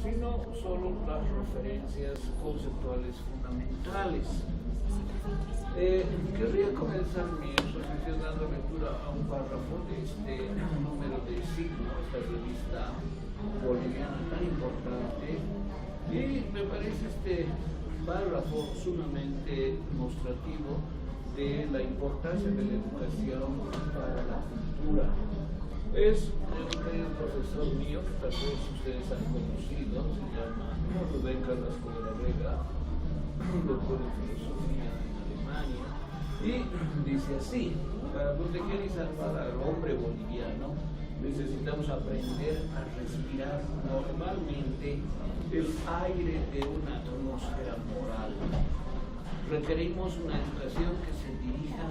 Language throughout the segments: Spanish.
sino solo las referencias conceptuales fundamentales. Querría comenzar mi exposición dando lectura a un párrafo de este número de Signo, esta revista boliviana tan importante, y me parece este párrafo sumamente mostrativo de la importancia de la educación para la cultura. Es un profesor mío que tal vez ustedes han conocido, se llama Rubén Carrasco de la Vega, doctor en filosofía en Alemania, y dice así: para proteger y salvar al hombre boliviano necesitamos aprender a respirar normalmente el aire de una atmósfera moral. Requerimos una educación que se dirija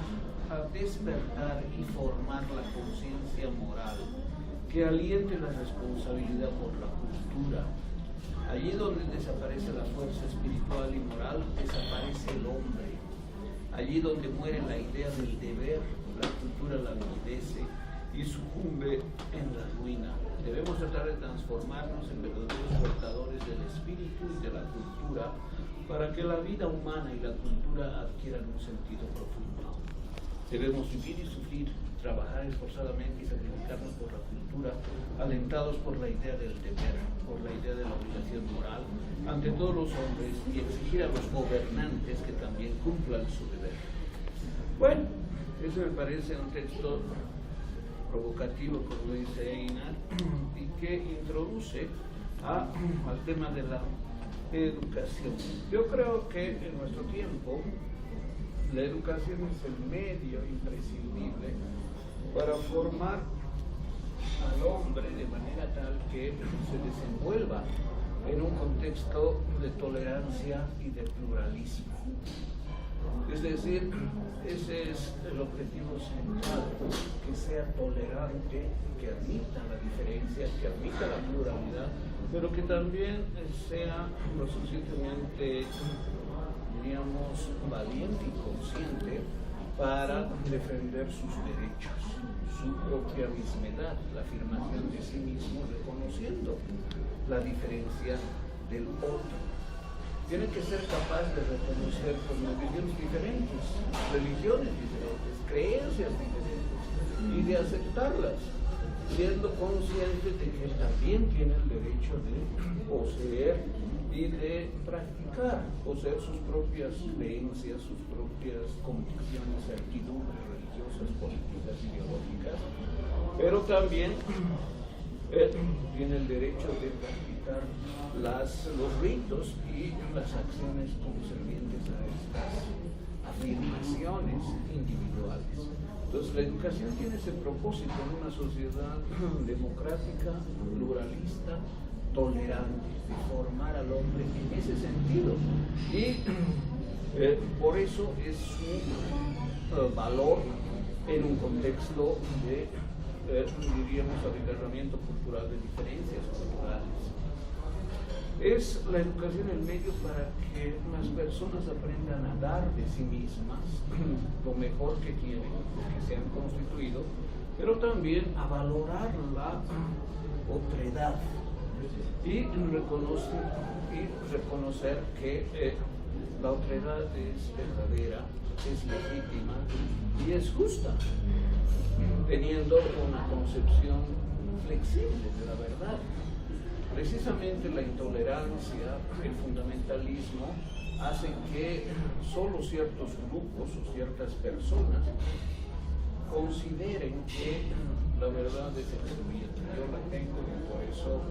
a despertar y formar la conciencia moral, que aliente la responsabilidad por la cultura. Allí donde desaparece la fuerza espiritual y moral, desaparece el hombre. Allí donde muere la idea del deber, la cultura la envilece y sucumbe en la ruina. Debemos tratar de transformarnos en verdaderos portadores del espíritu y de la cultura para que la vida humana y la cultura adquieran un sentido profundo. Debemos vivir y sufrir, trabajar esforzadamente y sacrificarnos por la cultura, alentados por la idea del deber, por la idea de la obligación moral ante todos los hombres, y exigir a los gobernantes que también cumplan su deber. Bueno, eso me parece un texto provocativo, como dice Einar, y que introduce al tema de la educación. Yo creo que en nuestro tiempo la educación es el medio imprescindible para formar al hombre de manera tal que se desenvuelva en un contexto de tolerancia y de pluralismo. Es decir, ese es el objetivo central, que sea tolerante, que admita la diferencia, que admita la pluralidad, pero que también sea lo suficientemente, diríamos, valiente y consciente para defender sus derechos, su propia mismedad, la afirmación de sí mismo, reconociendo la diferencia del otro. Tiene que ser capaz de reconocer religiones diferentes, creencias diferentes, y de aceptarlas, siendo consciente de que también tiene el derecho de poseer y de practicar, poseer sus propias creencias, sus propias convicciones, certidumbres religiosas, políticas, ideológicas, pero también tiene el derecho de practicar los ritos y las acciones concernientes a estas afirmaciones individuales. Entonces, la educación tiene ese propósito en una sociedad democrática, pluralista, tolerante, de formar al hombre en ese sentido. Y por eso es su valor en un contexto de, diríamos, abigarramiento cultural, de diferencias culturales. Es la educación el medio para que las personas aprendan a dar de sí mismas lo mejor que tienen, que se han constituido, pero también a valorar la otredad y reconocer que la otredad es verdadera, es legítima y es justa, teniendo una concepción flexible de la verdad. Precisamente la intolerancia, el fundamentalismo, hacen que solo ciertos grupos o ciertas personas consideren que la verdad es excluyente. Yo la tengo y por eso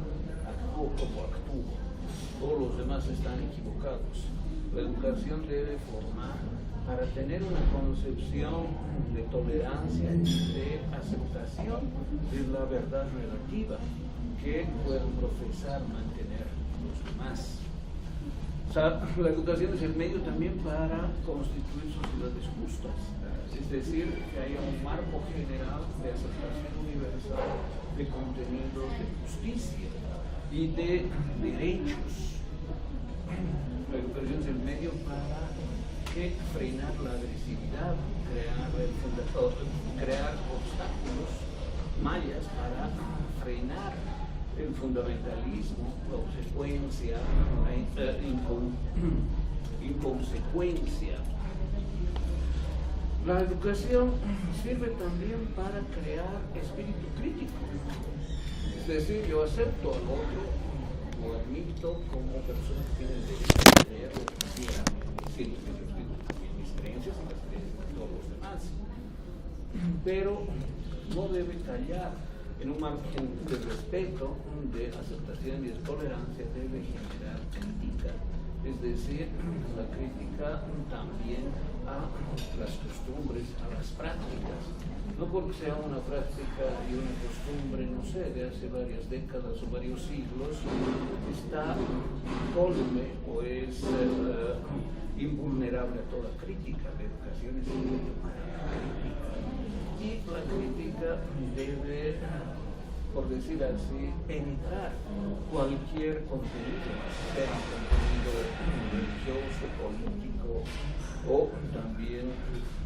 actúo como actúo. Todos los demás están equivocados. La educación debe formar para tener una concepción de tolerancia y de aceptación de la verdad relativa que puedan profesar, mantener los demás. O sea, la educación es el medio también para constituir sociedades justas, es decir, que haya un marco general de aceptación universal de contenidos de justicia y de derechos. La educación es el medio para frenar la agresividad, crear obstáculos, mallas para frenar el fundamentalismo, la obsecuencia, la inconsecuencia. La educación sirve también para crear espíritu crítico. Es decir, yo acepto al otro, lo admito como persona que tiene el derecho de creer lo que quiera, siendo que respeto también mis creencias y las creencias de todos los demás. Pero no debe callar en un margen de respeto, de aceptación y de tolerancia, debe generar crítica. Es decir, la crítica también a las costumbres, a las prácticas. No porque sea una práctica y una costumbre, no sé, de hace varias décadas o varios siglos, está incólume o es invulnerable a toda crítica. La educación es un medio para la crítica. Y la crítica debe, por decir así, penetrar cualquier contenido, sea un contenido religioso, político o también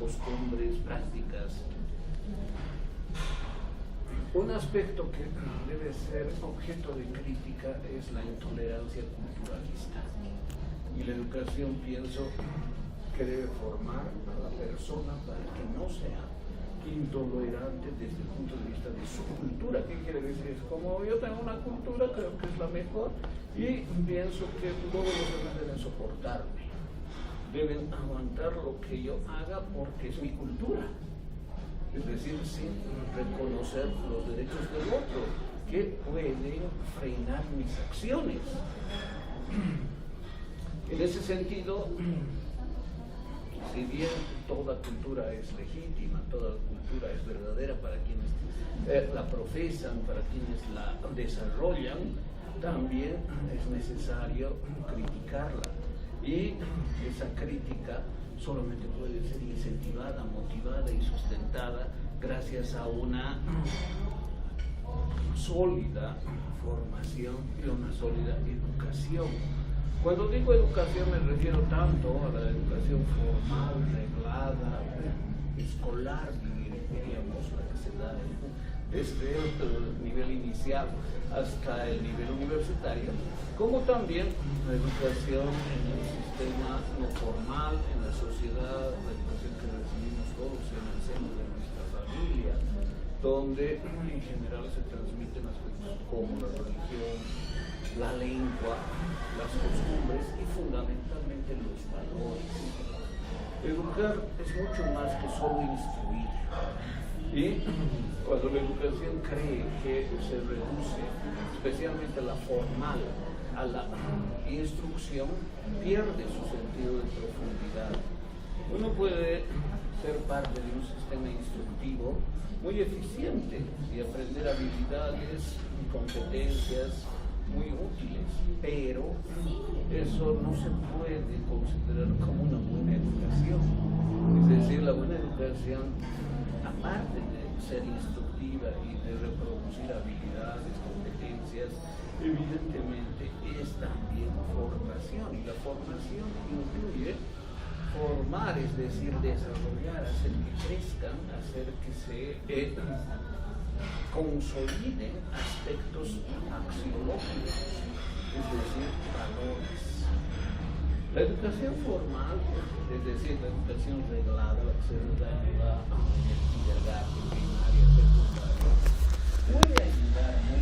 costumbres, prácticas. Un aspecto que debe ser objeto de crítica es la intolerancia culturalista. Y la educación, pienso, que debe formar a la persona para que no sea intolerante desde el punto de vista de su cultura. ¿Qué quiere decir? Como yo tengo una cultura, creo que es la mejor y pienso que todos los demás deben soportarme, deben aguantar lo que yo haga porque es mi cultura, es decir, sin reconocer los derechos del otro que pueden frenar mis acciones. En ese sentido, si bien toda cultura es legítima, toda cultura es verdadera para quienes la profesan, para quienes la desarrollan, también es necesario criticarla. Y esa crítica solamente puede ser incentivada, motivada y sustentada gracias a una sólida formación y una sólida educación. Cuando digo educación me refiero tanto a la educación formal, reglada, escolar, diríamos, la que se da desde el nivel inicial hasta el nivel universitario, como también la educación en el sistema no formal, en la sociedad, la educación que recibimos todos en el seno de nuestra familia, donde en general se transmiten aspectos como la religión, la lengua, las costumbres y fundamentalmente los valores. Educar es mucho más que solo instruir. Y cuando la educación cree que se reduce, especialmente la formal, a la instrucción, pierde su sentido de profundidad. Uno puede ser parte de un sistema instructivo muy eficiente y aprender habilidades y competencias muy útiles, pero eso no se puede considerar como una buena educación. Es decir, la buena educación, aparte de ser instructiva y de reproducir habilidades, competencias, evidentemente es también formación, y la formación incluye formar, es decir, desarrollar, hacer que crezcan, hacer que se consoliden aspectos axiológicos, es decir, valores. La educación formal, es decir, la educación reglada, la que se da en el kindergarten, primaria, secundaria, puede ayudar mucho